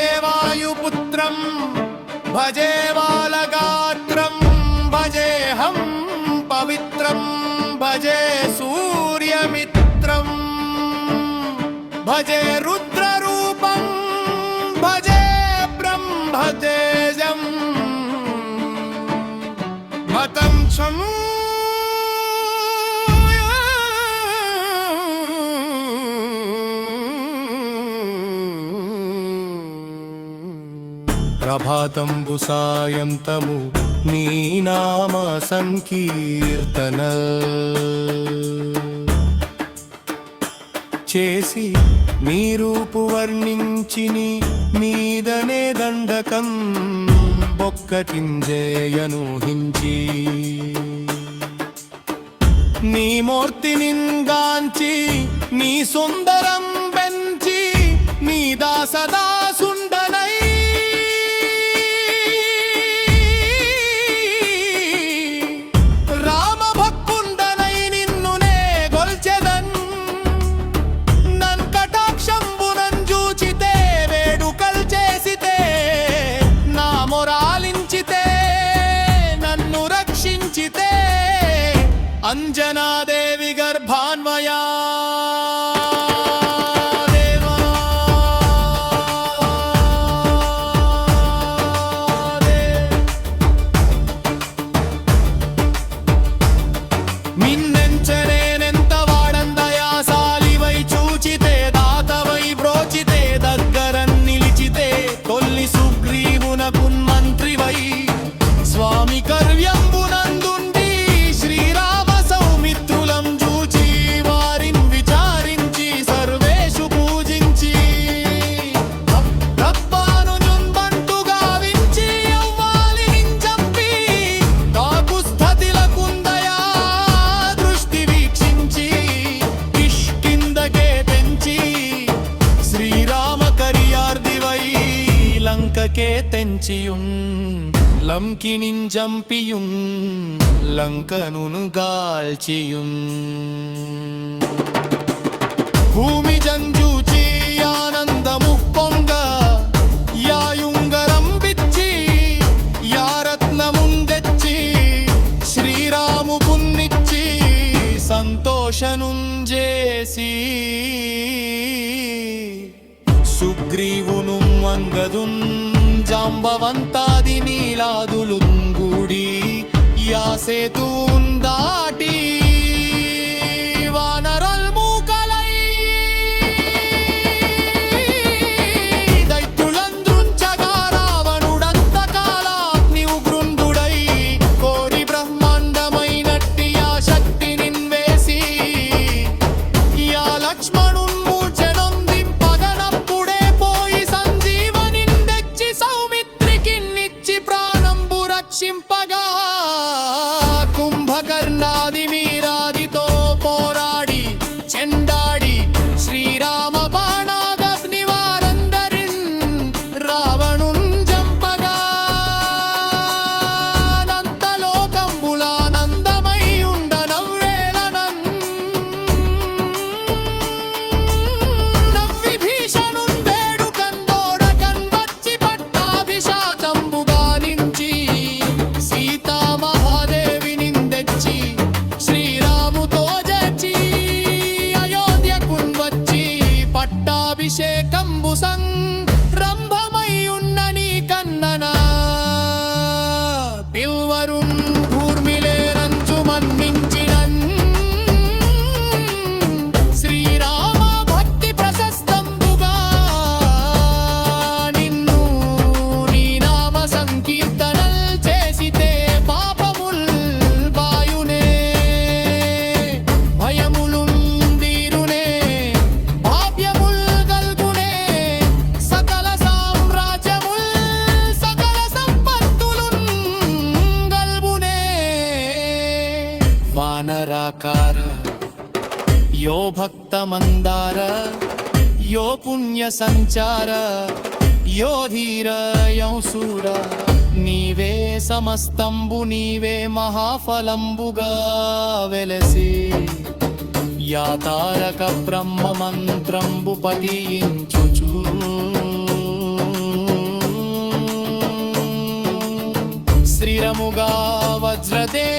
భజే వాయుపుత్రం భజే బాలగాత్రం భజేహం పవిత్రం భజే సూర్యమిత్రం భజే రుద్రరూపం భజే బ్రహ్మతేజం మతం క్షం ప్రభాతంబు సాయంతము నీ నామ సంకీర్తన చేసి నీ రూపు వర్ణించిని మీదనే దండకం బొక్కటింజేయను హించి నీ మూర్తినింగాంచి నీ సుందరం పెంచి నీ దాసదాసుండనై అంజనాదేవి గర్భాన్వయా మిన్నెంచనేనెంత వాడందయా సాలివై చూచితే దాతవై బ్రోచితే దగ్గరన్ నిలిచితే తొల్లి సుగ్రీవునకున్ మంత్రివై స్వామి కర్వ్యంబునందుండి లంకకే తెంచియున్ లంకినింజంపియున్ లంకనును గాల్చియున్ భూమి జంజూచి ఆనందము పొంగ యాయుంగరం బిచ్చి యారత్నముందెచ్చి శ్రీరాము పున్నిచ్చి సంతోషనుంజేసి సుగ్రీవును అంగదున్ జాంబవంతాది నీలాదులుంగూడి యాసేతూన్ దాటి వానరల్ మూకలై దైత్యులంద్రుంచగా రావణుడంతకాలాగ్ని ఉగ్రుండుడై కోరి బ్రహ్మాండమైనట్టి ఆ శక్తినిన్ వేసి యా లక్ష్మణు చింపగా కుంభకర్ణాది వీరాదితో పోరాడి చెండాడి శ్రీరామ బాణాగ్ని వారందరిన్ రావణున్ జంపగా నంతలోకంబులానందమై ఉండనవ్వేళనన్ నవ్వి భీషణున్ వేడుకన్ దోడకన్ వచ్చి పట్టాభిషాకంబుగా నించి సీతామహాదేవినిందెచ్చి శ్రీరాముతో జచ్చి అయోధ్యకున్ వచ్చి పట్టాభిషేకంబు సంరంభమై ఉన్న నీ కన్ననా పిల్వరున్ భూర్మిలేరంచు మన్నించినన్ శ్రీరామ భక్తి ప్రశస్తంబుగా నిన్ను నీ నామ సంకీర్తనల్ చేసితే పాపముల్ బాయునే భయములుందీరునే భావ్యముల్ గల్గునే సకల సామ్రాజ్యముల్ సకల సంపత్తులున్ గల్గునే వానరాకార యో భక్త మందార యో పుణ్య సంచార యో ధీర యో శూర నీవే సమస్తంబు నీవే మహాఫలంబుగా వెలసి యా తారక బ్రహ్మ మంత్రంబు పఠించుచు స్థిరముగా వజ్రదేహ